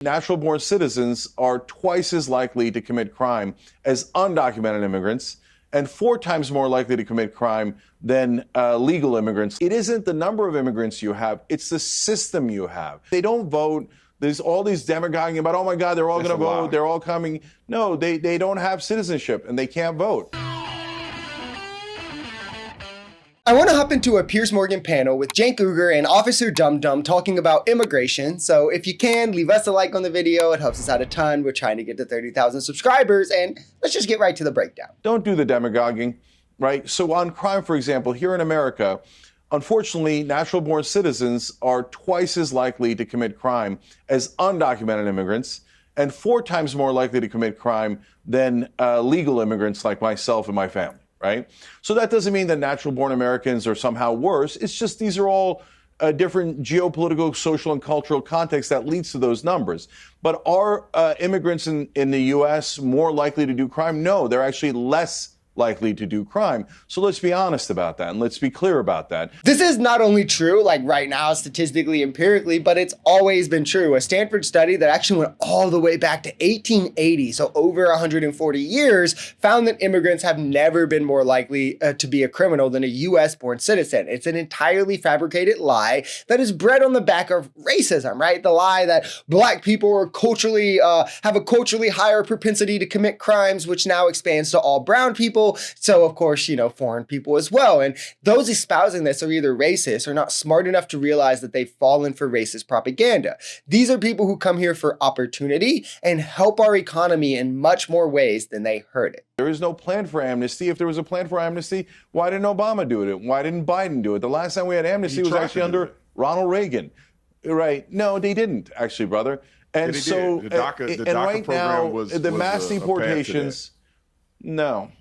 Natural-born citizens are twice as likely to commit crime as undocumented immigrants and 4 times more likely to commit crime than legal immigrants. It isn't the number of immigrants you have, it's the system you have. They don't vote. There's all these demagoguing about, oh my God, they're all going to vote, they're all coming. No, they don't have citizenship and they can't vote. I want to hop into a Piers Morgan panel with Cenk Uygur and Officer Dum Dum talking about immigration. So if you can, leave us a like on the video. It helps us out a ton. We're trying to get to 30,000 subscribers, and let's just get right to the breakdown. Don't do the demagoguing, right? So on crime, for example, here in America, unfortunately, natural-born citizens are twice as likely to commit crime as undocumented immigrants and 4 times more likely to commit crime than legal immigrants like myself and my family. Right? So that doesn't mean that natural-born Americans are somehow worse. It's just these are all different geopolitical, social, and cultural contexts that leads to those numbers. But are immigrants in the U.S. more likely to do crime? No, they're actually less likely to do crime. So let's be honest about that and let's be clear about that. This is not only true, like right now, statistically, empirically, but it's always been true. A Stanford study that actually went all the way back to 1880, so over 140 years, found that immigrants have never been more likely to be a criminal than a US-born citizen. It's an entirely fabricated lie that is bred on the back of racism, right? The lie that Black people are culturally, have a culturally higher propensity to commit crimes, which now expands to all brown people. So, of course, foreign people as well. And those espousing this are either racist or not smart enough to realize that they've fallen for racist propaganda. These are people who come here for opportunity and help our economy in much more ways than they hurt it. There is no plan for amnesty. If there was a plan for amnesty, why didn't Obama do it? Why didn't Biden do it? The last time we had amnesty was actually under Ronald Reagan. Right? No, they didn't, actually, brother. And so, the DACA and right now, was the mass deportations, no.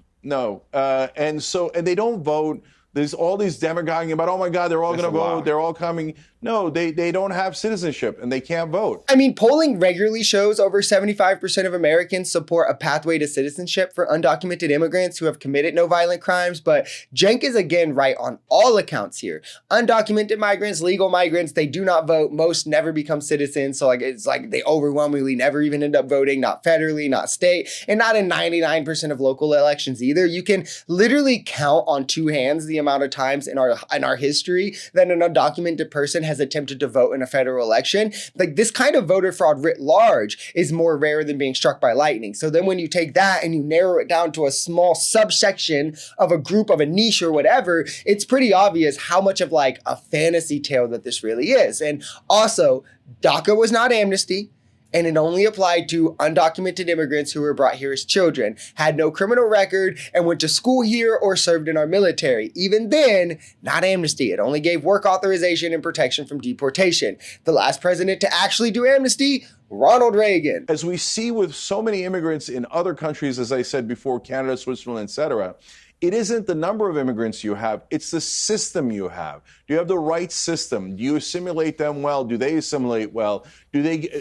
And they don't vote. There's all these demagoguing about, oh my God, they're all going to vote, they're all coming. No, they don't have citizenship and they can't vote. I mean, polling regularly shows over 75% of Americans support a pathway to citizenship for undocumented immigrants who have committed no violent crimes. But Cenk is again right on all accounts here. Undocumented migrants, legal migrants, they do not vote. Most never become citizens. So it's like they overwhelmingly never even end up voting, not federally, not state, and not in 99% of local elections either. You can literally count on 2 hands the amount of times in our history that an undocumented person has attempted to vote in a federal election. Like, this kind of voter fraud writ large is more rare than being struck by lightning. So then when you take that and you narrow it down to a small subsection of a group, of a niche or whatever, it's pretty obvious how much of like a fantasy tale that this really is. And also, DACA was not amnesty, and it only applied to undocumented immigrants who were brought here as children, had no criminal record, and went to school here or served in our military. Even then, not amnesty. It only gave work authorization and protection from deportation. The last president to actually do amnesty, Ronald Reagan. As we see with so many immigrants in other countries, as I said before, Canada, Switzerland, etc., it isn't the number of immigrants you have, it's the system you have. Do you have the right system? Do you assimilate them well? Do they assimilate well?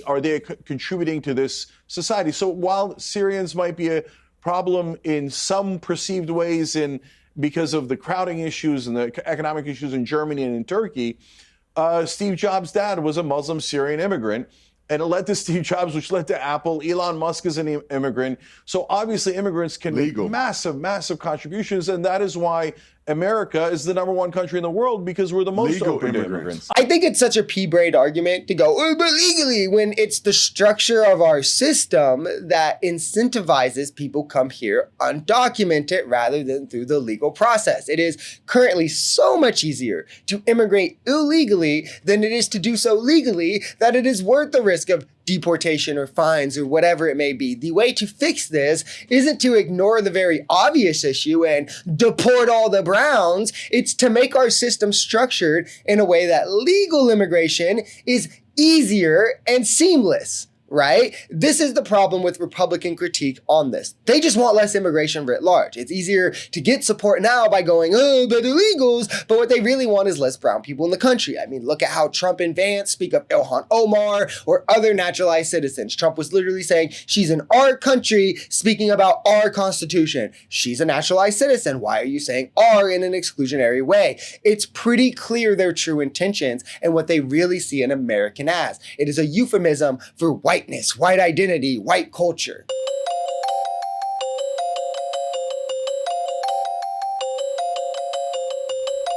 Are they contributing to this society? So while Syrians might be a problem in some perceived ways because of the crowding issues and the economic issues in Germany and in Turkey, Steve Jobs' dad was a Muslim Syrian immigrant. And it led to Steve Jobs, which led to Apple. Elon Musk is an immigrant. So obviously immigrants can make massive, massive contributions. And that is why America is the #1 country in the world, because we're the most open to immigrants. I think it's such a pea-brained argument to go, oh, but legally, when it's the structure of our system that incentivizes people come here undocumented rather than through the legal process. It is currently so much easier to immigrate illegally than it is to do so legally that it is worth the risk of deportation or fines or whatever it may be. The way to fix this isn't to ignore the very obvious issue and deport all the Browns. It's to make our system structured in a way that legal immigration is easier and seamless. Right? This is the problem with Republican critique on this. They just want less immigration writ large. It's easier to get support now by going, oh, but illegals. But what they really want is less brown people in the country. I mean, look at how Trump and Vance speak of Ilhan Omar or other naturalized citizens. Trump was literally saying she's in our country, speaking about our Constitution. She's a naturalized citizen. Why are you saying our in an exclusionary way? It's pretty clear their true intentions and what they really see an American as. It is a euphemism for white whiteness, white identity, white culture.